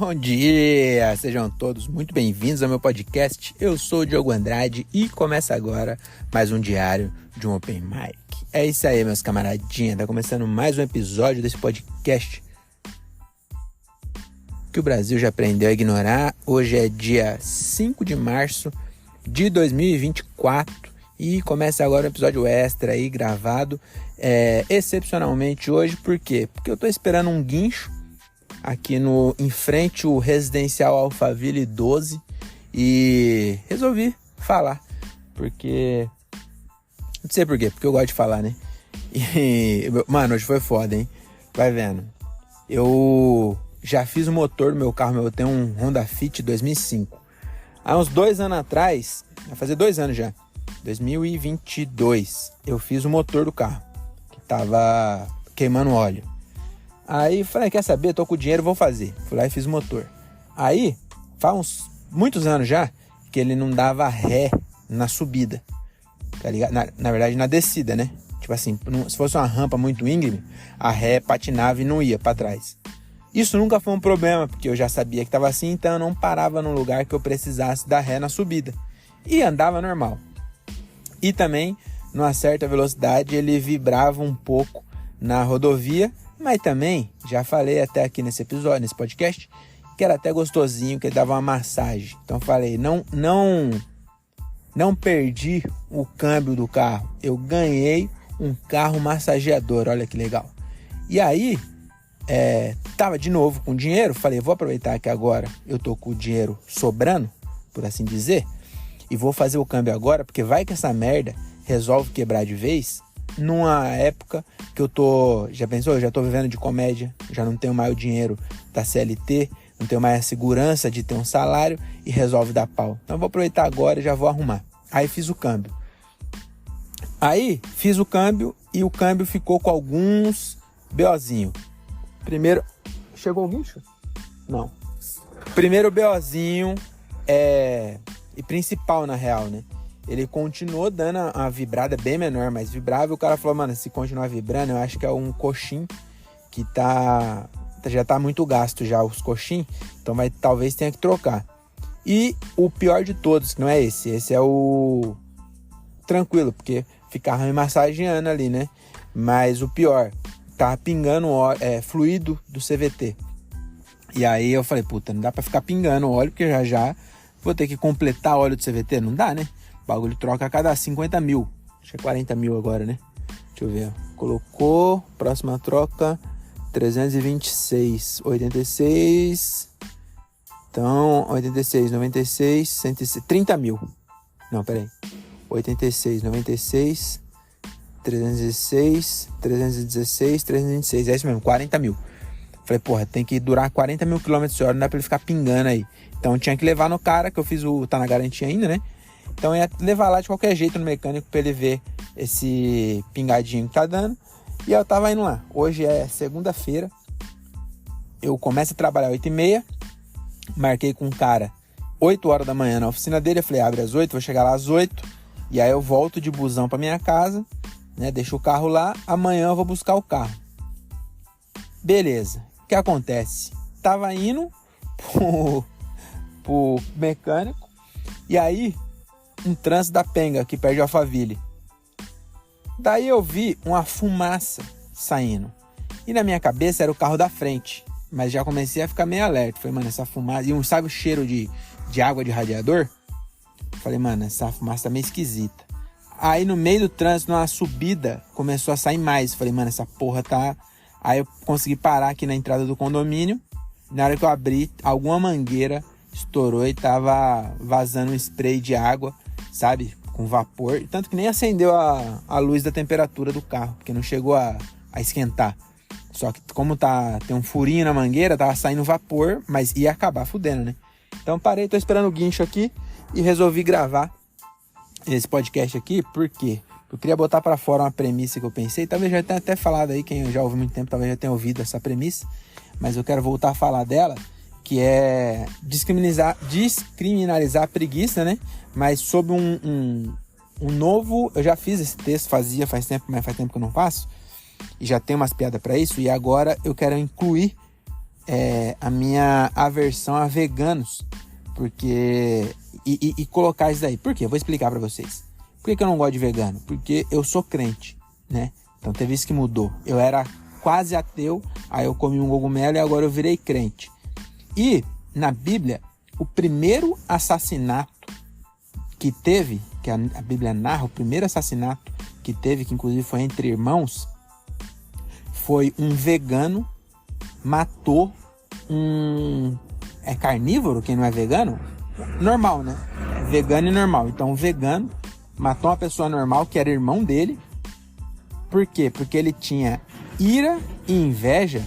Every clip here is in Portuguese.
Bom dia! Sejam todos muito bem-vindos ao meu podcast. Eu sou o Diogo Andrade e começa agora mais um diário de um Open Mic. É isso aí, meus camaradinhas. Tá começando mais um episódio desse podcast que o Brasil já aprendeu a ignorar. Hoje é dia 5 de março de 2024 e começa agora um episódio extra aí gravado excepcionalmente hoje. Por quê? Porque eu tô esperando um guincho aqui em frente o residencial Alphaville 12 e resolvi falar, porque não sei por quê, porque eu gosto de falar, né? E, mano, hoje foi foda, hein? Vai vendo. Eu já fiz o motor do meu carro, eu tenho um Honda Fit 2005. Há uns 2 anos atrás, vai fazer 2 anos já, 2022, eu fiz o motor do carro, que tava queimando óleo. Aí falei, quer saber, tô com dinheiro, vou fazer. Fui lá e fiz o motor. Aí, faz muitos anos já, que ele não dava ré na subida, tá ligado? Na verdade, na descida, né? Tipo assim, se fosse uma rampa muito íngreme, a ré patinava e não ia pra trás. Isso nunca foi um problema, porque eu já sabia que tava assim, então eu não parava num lugar que eu precisasse dar ré na subida. E andava normal. E também, numa certa velocidade, ele vibrava um pouco na rodovia. Mas também, já falei até aqui nesse episódio, nesse podcast, que era até gostosinho, que ele dava uma massagem. Então falei, não perdi o câmbio do carro. Eu ganhei um carro massageador, olha que legal. E aí, tava de novo com dinheiro, falei, vou aproveitar que agora eu tô com o dinheiro sobrando, por assim dizer, e vou fazer o câmbio agora, porque vai que essa merda resolve quebrar de vez. Numa época que eu tô, já pensou? Eu já tô vivendo de comédia, já não tenho mais o dinheiro da CLT, não tenho mais a segurança de ter um salário e resolve dar pau. Então eu vou aproveitar agora e já vou arrumar. Aí fiz o câmbio. Aí fiz o câmbio e o câmbio ficou com alguns BOzinho. Primeiro, chegou o guincho? Não. Primeiro BOzinho e principal na real, né? Ele continuou dando a vibrada bem menor, mas vibrava. E o cara falou, mano, se continuar vibrando, eu acho que é um coxim que já tá muito gasto já, os coxim. Então talvez tenha que trocar. E o pior de todos, que não é esse. Esse é o tranquilo, porque ficava me massageando ali, né? Mas o pior, tava pingando fluido do CVT. E aí eu falei, puta, não dá pra ficar pingando óleo, porque já vou ter que completar óleo do CVT. Não dá, né? O bagulho troca a cada 50 mil. Acho que é 40 mil agora, né? Deixa eu ver. Colocou. Próxima troca. 326. 86. Então, 86, 96, 106, 30 mil. Não, peraí. 86, 96, 316, 316, 326. É isso mesmo, 40 mil. Falei, porra, tem que durar 40 mil quilômetros por hora, não dá pra ele ficar pingando aí. Então, tinha que levar no cara, que eu fiz tá na garantia ainda, né? Então ia levar lá de qualquer jeito no mecânico pra ele ver esse pingadinho que tá dando. E eu tava indo lá. Hoje é segunda-feira. Eu começo a trabalhar 8h30. Marquei com um cara 8 horas da manhã na oficina dele. Eu falei, abre às 8, vou chegar lá às 8. E aí eu volto de busão pra minha casa, né? Deixo o carro lá. Amanhã eu vou buscar o carro. Beleza. O que acontece? Tava indo pro mecânico. E aí um trânsito da penga aqui perto de Alphaville. Daí eu vi uma fumaça saindo. E na minha cabeça era o carro da frente. Mas já comecei a ficar meio alerta. Falei, mano, essa fumaça... E sabe o cheiro de água de radiador? Falei, mano, essa fumaça tá meio esquisita. Aí no meio do trânsito, numa subida, começou a sair mais. Falei, mano, essa porra tá... Aí eu consegui parar aqui na entrada do condomínio. Na hora que eu abri, alguma mangueira estourou e tava vazando um spray de água, sabe? Com vapor. Tanto que nem acendeu a luz da temperatura do carro, porque não chegou a esquentar. Só que como tem um furinho na mangueira, tava saindo vapor, mas ia acabar fudendo, né? Então parei, tô esperando o guincho aqui e resolvi gravar esse podcast aqui, porque eu queria botar pra fora uma premissa que eu pensei. Talvez já tenha até falado aí, quem já ouviu muito tempo, talvez já tenha ouvido essa premissa, mas eu quero voltar a falar dela, que é descriminalizar a preguiça, né? Mas sob um novo... Eu já fiz esse texto, faz tempo, mas faz tempo que eu não faço. E já tem umas piadas pra isso. E agora eu quero incluir a minha aversão a veganos, porque e colocar isso daí. Por quê? Eu vou explicar para vocês. Por que eu não gosto de vegano? Porque eu sou crente, né? Então teve isso que mudou. Eu era quase ateu, aí eu comi um cogumelo e agora eu virei crente. E na Bíblia, o primeiro assassinato que teve, que a Bíblia narra, o primeiro assassinato que teve, que inclusive foi entre irmãos, foi um vegano matou um... É carnívoro quem não é vegano? Normal, né? É vegano e normal. Então um vegano matou uma pessoa normal, que era irmão dele. Por quê? Porque ele tinha ira e inveja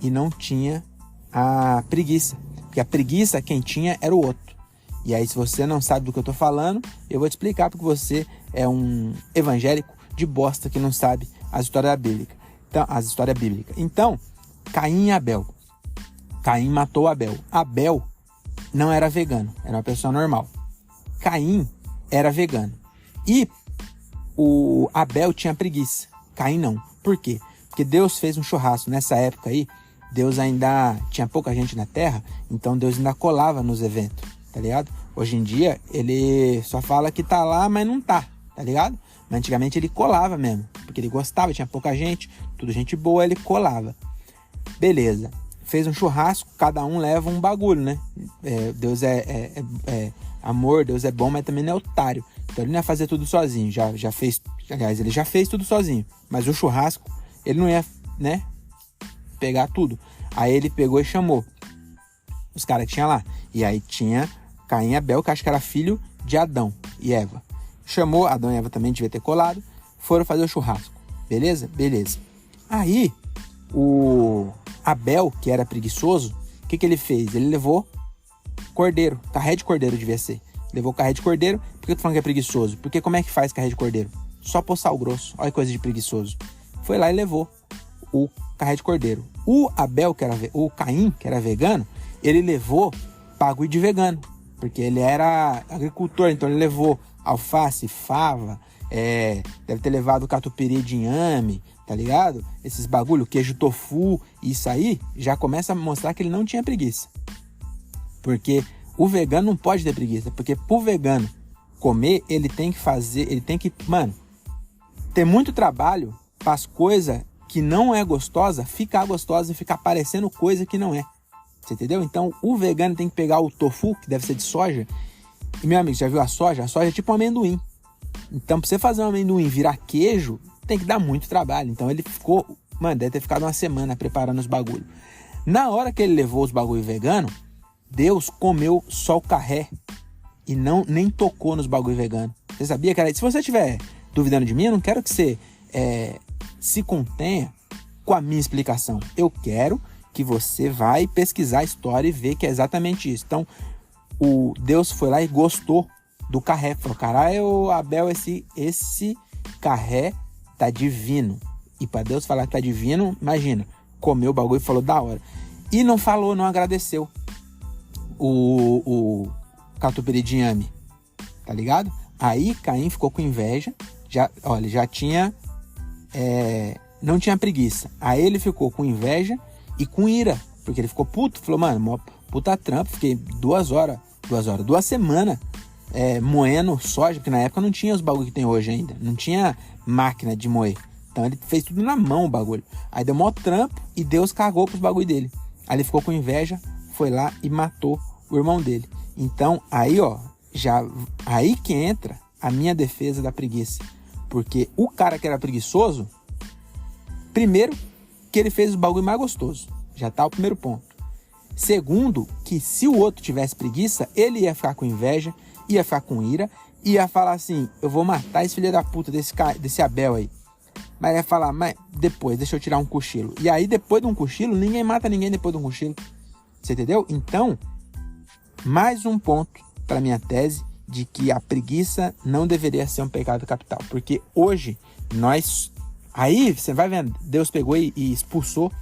e não tinha a preguiça. Porque a preguiça quem tinha era o outro. E aí, se você não sabe do que eu tô falando, eu vou te explicar, porque você é um evangélico de bosta que não sabe as histórias bíblicas. Então, Caim e Abel. Caim matou Abel. Abel não era vegano, era uma pessoa normal. Caim era vegano. E o Abel tinha preguiça. Caim não. Por quê? Porque Deus fez um churrasco. Nessa época aí, Deus ainda tinha pouca gente na terra, então Deus ainda colava nos eventos, tá ligado? Hoje em dia, ele só fala que tá lá, mas não tá ligado? Mas antigamente ele colava mesmo, porque ele gostava, tinha pouca gente, tudo gente boa, ele colava. Beleza. Fez um churrasco, cada um leva um bagulho, né? Deus é amor, Deus é bom, mas também não é otário. Então ele não ia fazer tudo sozinho, já fez, aliás, ele já fez tudo sozinho. Mas o churrasco, ele não ia, né, pegar tudo. Aí ele pegou e chamou os caras que tinha lá. E aí tinha Caim e Abel, que acho que era filho de Adão e Eva. Chamou, Adão e Eva também devia ter colado, foram fazer o churrasco. Beleza? Beleza. Aí, o Abel, que era preguiçoso, o que ele fez? Ele levou cordeiro, carré de cordeiro devia ser. Levou carré de cordeiro. Por que eu tô falando que é preguiçoso? Porque como é que faz carré de cordeiro? Só pôr sal grosso. Olha que coisa de preguiçoso. Foi lá e levou o carré de cordeiro. O Caim, que era vegano, ele levou bagulho de vegano, porque ele era agricultor, então ele levou alface, fava, deve ter levado catupiry de inhame, tá ligado? Esses bagulho, queijo tofu, isso aí já começa a mostrar que ele não tinha preguiça. Porque o vegano não pode ter preguiça, porque pro vegano comer, ele tem que, mano, ter muito trabalho para as coisas que não é gostosa, ficar gostosa e ficar parecendo coisa que não é. Você entendeu? Então, o vegano tem que pegar o tofu, que deve ser de soja. E, meu amigo, já viu a soja? A soja é tipo um amendoim. Então, pra você fazer um amendoim virar queijo, tem que dar muito trabalho. Então, ele ficou... Mano, deve ter ficado uma semana preparando os bagulhos. Na hora que ele levou os bagulhos veganos, Deus comeu só o carré. E nem tocou nos bagulhos veganos. Você sabia, cara? Se você estiver duvidando de mim, eu não quero que você se contenha com a minha explicação. Eu quero que você vai pesquisar a história e ver que é exatamente isso. Então, o Deus foi lá e gostou do carré. Falou, caralho, Abel, esse carré tá divino. E para Deus falar que tá divino, imagina, comeu o bagulho e falou da hora. E não falou, não agradeceu o catupiry de inhame, tá ligado? Aí Caim ficou com inveja, já tinha, não tinha preguiça. Aí ele ficou com inveja e com ira, porque ele ficou puto, falou, mano, mó puta trampo, fiquei 2 semanas moendo soja, porque na época não tinha os bagulho que tem hoje ainda, não tinha máquina de moer. Então ele fez tudo na mão o bagulho. Aí deu mó trampo e Deus cagou pros bagulho dele. Aí ele ficou com inveja, foi lá e matou o irmão dele. Então aí, ó, aí que entra a minha defesa da preguiça. Porque o cara que era preguiçoso, primeiro, que ele fez o bagulho mais gostoso. Já tá o primeiro ponto. Segundo, que se o outro tivesse preguiça, ele ia ficar com inveja, ia ficar com ira, ia falar assim, eu vou matar esse filho da puta desse Abel aí. Mas ia falar, mas depois, deixa eu tirar um cochilo. E aí, depois de um cochilo, ninguém mata ninguém depois de um cochilo. Você entendeu? Então, mais um ponto para minha tese de que a preguiça não deveria ser um pecado capital. Porque hoje, aí, você vai vendo, Deus pegou e expulsou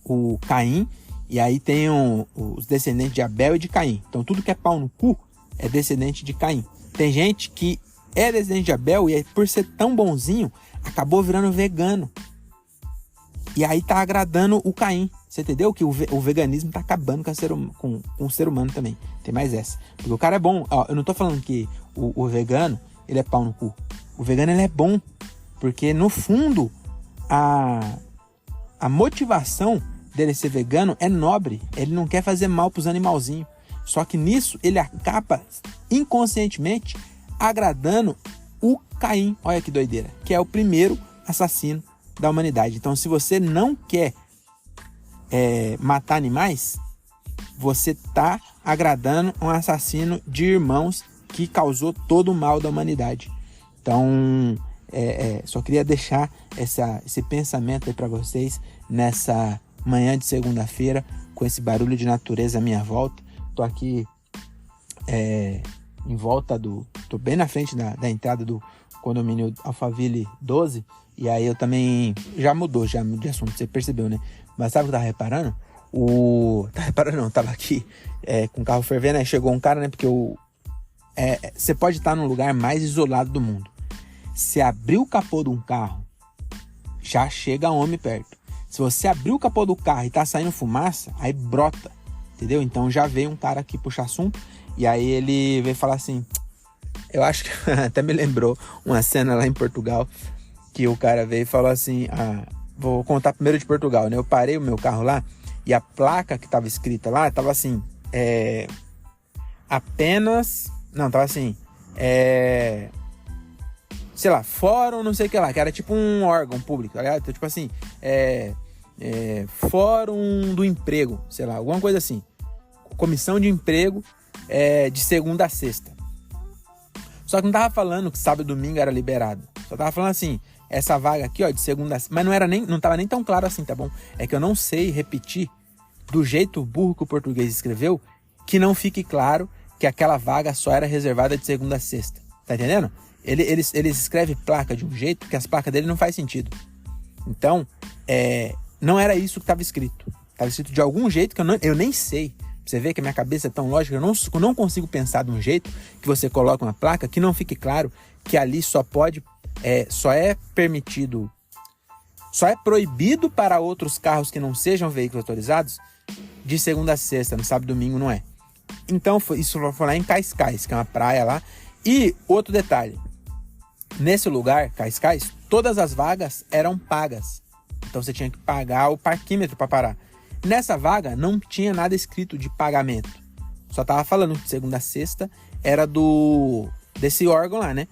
o Caim, e aí tem os descendentes de Abel e de Caim. Então, tudo que é pau no cu é descendente de Caim. Tem gente que é descendente de Abel e por ser tão bonzinho, acabou virando vegano. E aí tá agradando o Caim. Você entendeu que o veganismo tá acabando com o ser humano também. Tem mais essa. Porque o cara é bom. Ó, eu não tô falando que o vegano, ele é pau no cu. O vegano, ele é bom. Porque, no fundo, a motivação dele ser vegano é nobre. Ele não quer fazer mal pros animalzinhos. Só que nisso, ele acaba inconscientemente agradando o Caim. Olha que doideira. Que é o primeiro assassino da humanidade. Então, se você não quer matar animais, você tá agradando um assassino de irmãos que causou todo o mal da humanidade. Então, só queria deixar esse pensamento aí para vocês nessa manhã de segunda-feira, com esse barulho de natureza à minha volta. Tô aqui em volta tô bem na frente da entrada do condomínio Alphaville 12, e aí eu também, já mudou de assunto, você percebeu, né? Mas sabe o que eu tava reparando? Tava aqui com o carro fervendo, aí chegou um cara, né? Porque você pode estar num lugar mais isolado do mundo. Se abrir o capô de um carro, já chega homem perto. Se você abrir o capô do carro e tá saindo fumaça, aí brota, entendeu? Então já veio um cara aqui puxar assunto, e aí ele veio falar assim, eu acho que até me lembrou uma cena lá em Portugal, que o cara veio e falou assim, vou contar primeiro de Portugal, né? Eu parei o meu carro lá, e a placa que tava escrita lá, tava assim, tava assim, sei lá, fórum, não sei o que lá, que era tipo um órgão público, tá ligado? Então, tipo assim, fórum do emprego, sei lá, alguma coisa assim. Comissão de emprego de segunda a sexta. Só que não tava falando que sábado e domingo era liberado. Só tava falando assim, essa vaga aqui, ó, de segunda a sexta. Mas não tava nem tão claro assim, tá bom? É que eu não sei repetir do jeito burro que o português escreveu, que não fique claro que aquela vaga só era reservada de segunda a sexta. Tá entendendo? Eles escrevem placa de um jeito que as placas dele não faz sentido. Então, não era isso que estava escrito. Estava escrito de algum jeito que eu nem sei. Você vê que a minha cabeça é tão lógica, eu não consigo pensar de um jeito que você coloca uma placa que não fique claro que ali só é permitido, só é proibido para outros carros que não sejam veículos autorizados de segunda a sexta, no sábado e domingo não é. Então, isso foi lá em Cascais, que é uma praia lá. E outro detalhe, nesse lugar, Cascais, todas as vagas eram pagas. Então você tinha que pagar o parquímetro para parar. Nessa vaga não tinha nada escrito de pagamento. Só tava falando que segunda a sexta era desse órgão lá, né?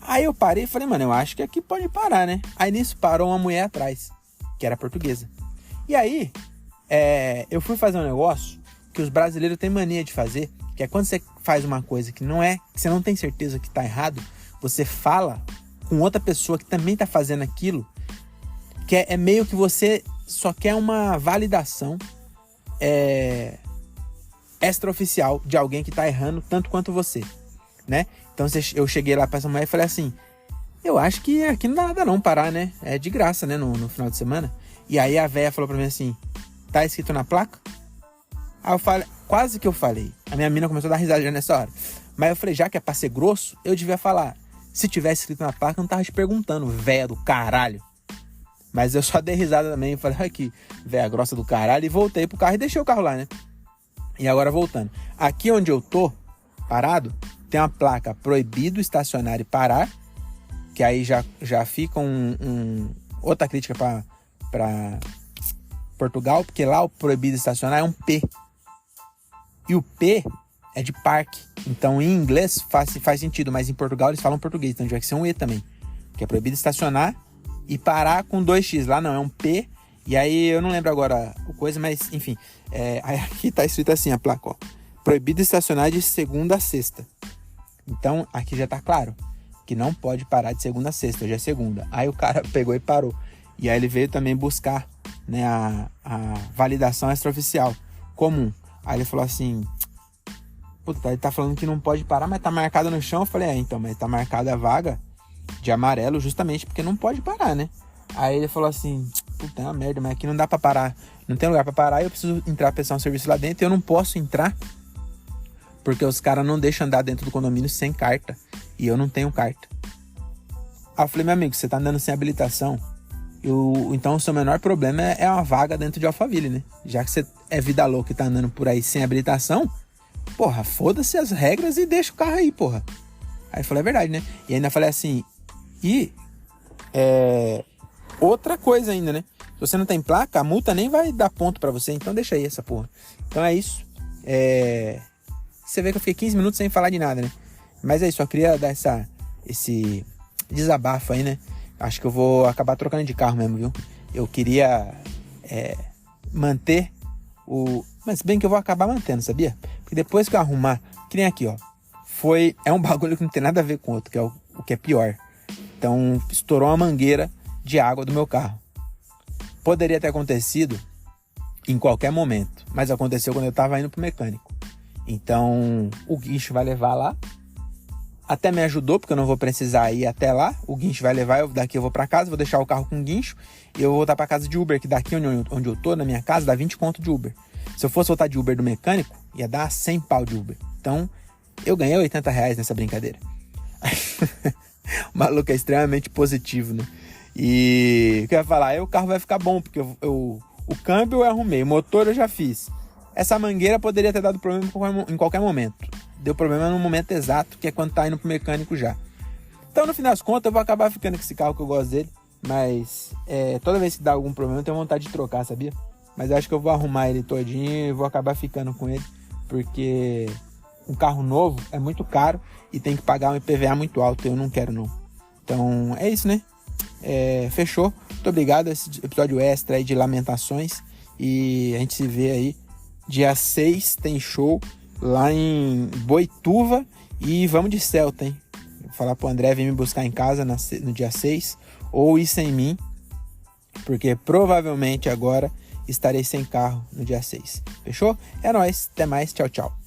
Aí eu parei e falei, mano, eu acho que aqui pode parar, né? Aí nisso parou uma mulher atrás, que era portuguesa. E aí, eu fui fazer um negócio que os brasileiros têm mania de fazer, que é quando você faz uma coisa que você não tem certeza que tá errado, você fala com outra pessoa que também tá fazendo aquilo, que é meio que você só quer uma validação extraoficial de alguém que tá errando tanto quanto você, né? Então eu cheguei lá pra essa mulher e falei assim, eu acho que aqui não dá nada não parar, né? É de graça, né? No final de semana. E aí a véia falou pra mim assim, tá escrito na placa? Aí eu falei, quase que eu falei. A minha mina começou a dar risada já nessa hora. Mas eu falei, já que é pra ser grosso, eu devia falar. Se tivesse escrito na placa, eu não tava te perguntando, véia do caralho. Mas eu só dei risada também e falei, aqui, véia grossa do caralho. E voltei pro carro e deixei o carro lá, né? E agora voltando. Aqui onde eu tô, parado, tem uma placa proibido estacionar e parar. Que aí já fica outra crítica pra Portugal. Porque lá o proibido estacionar é um P. E o P é de parque. Então, em inglês faz sentido, mas em Portugal eles falam português. Então, tiver que ser um E também. Que é proibido estacionar e parar com 2x. Lá não, é um P. E aí, eu não lembro agora o coisa, mas, enfim. Aí aqui tá escrito assim, a placa, ó. Proibido estacionar de segunda a sexta. Então, aqui já tá claro. Que não pode parar de segunda a sexta. Hoje é segunda. Aí o cara pegou e parou. E aí ele veio também buscar, né, a validação extraoficial comum. Aí ele falou assim, puta, ele tá falando que não pode parar, mas tá marcado no chão. Eu falei, então, mas tá marcada a vaga de amarelo justamente porque não pode parar, né? Aí ele falou assim, puta, é uma merda, mas aqui não dá pra parar. Não tem lugar pra parar, eu preciso entrar pra prestar um serviço lá dentro. E eu não posso entrar porque os caras não deixam andar dentro do condomínio sem carta. E eu não tenho carta. Aí eu falei, meu amigo, você tá andando sem habilitação. Então o seu menor problema é uma vaga dentro de Alphaville, né? Já que você é vida louca e tá andando por aí sem habilitação, porra, foda-se as regras e deixa o carro aí, porra. Aí eu falei, é verdade, né? E ainda falei assim, outra coisa ainda, né? Se você não tem placa, a multa nem vai dar ponto pra você, então deixa aí essa porra. Então é isso. Você vê que eu fiquei 15 minutos sem falar de nada, né? Mas é isso, só queria dar esse desabafo aí, né? Acho que eu vou acabar trocando de carro mesmo, viu? Eu queria manter mas bem que eu vou acabar mantendo, sabia? Porque depois que eu arrumar, que nem aqui, ó. É um bagulho que não tem nada a ver com o outro, que é o que é pior. Então, estourou uma mangueira de água do meu carro. Poderia ter acontecido em qualquer momento, mas aconteceu quando eu tava indo pro mecânico. Então, o guincho vai levar lá. Até me ajudou, porque eu não vou precisar ir até lá. O guincho vai levar, daqui eu vou pra casa, vou deixar o carro com o guincho e eu vou voltar pra casa de Uber, que daqui onde eu tô, na minha casa, dá 20 conto de Uber. Se eu fosse voltar de Uber do mecânico, ia dar 100 pau de Uber. Então, eu ganhei 80 reais nessa brincadeira. O maluco é extremamente positivo, né? E o que eu ia falar? Aí o carro vai ficar bom, porque o câmbio eu arrumei, o motor eu já fiz. Essa mangueira poderia ter dado problema em qualquer momento. Deu problema no momento exato, que é quando tá indo pro mecânico já. Então, no final das contas, eu vou acabar ficando com esse carro que eu gosto dele. Mas toda vez que dá algum problema, eu tenho vontade de trocar, sabia? Mas eu acho que eu vou arrumar ele todinho e vou acabar ficando com ele. Porque um carro novo é muito caro e tem que pagar um IPVA muito alto. Eu não quero, não. Então, é isso, né? Fechou. Muito obrigado. Esse episódio extra aí de lamentações. E a gente se vê aí. Dia 6 tem show lá em Boituva e vamos de Celta, hein? Vou falar pro André vir me buscar em casa no dia 6 ou ir sem mim, porque provavelmente agora estarei sem carro no dia 6. Fechou? É nóis, até mais, tchau, tchau.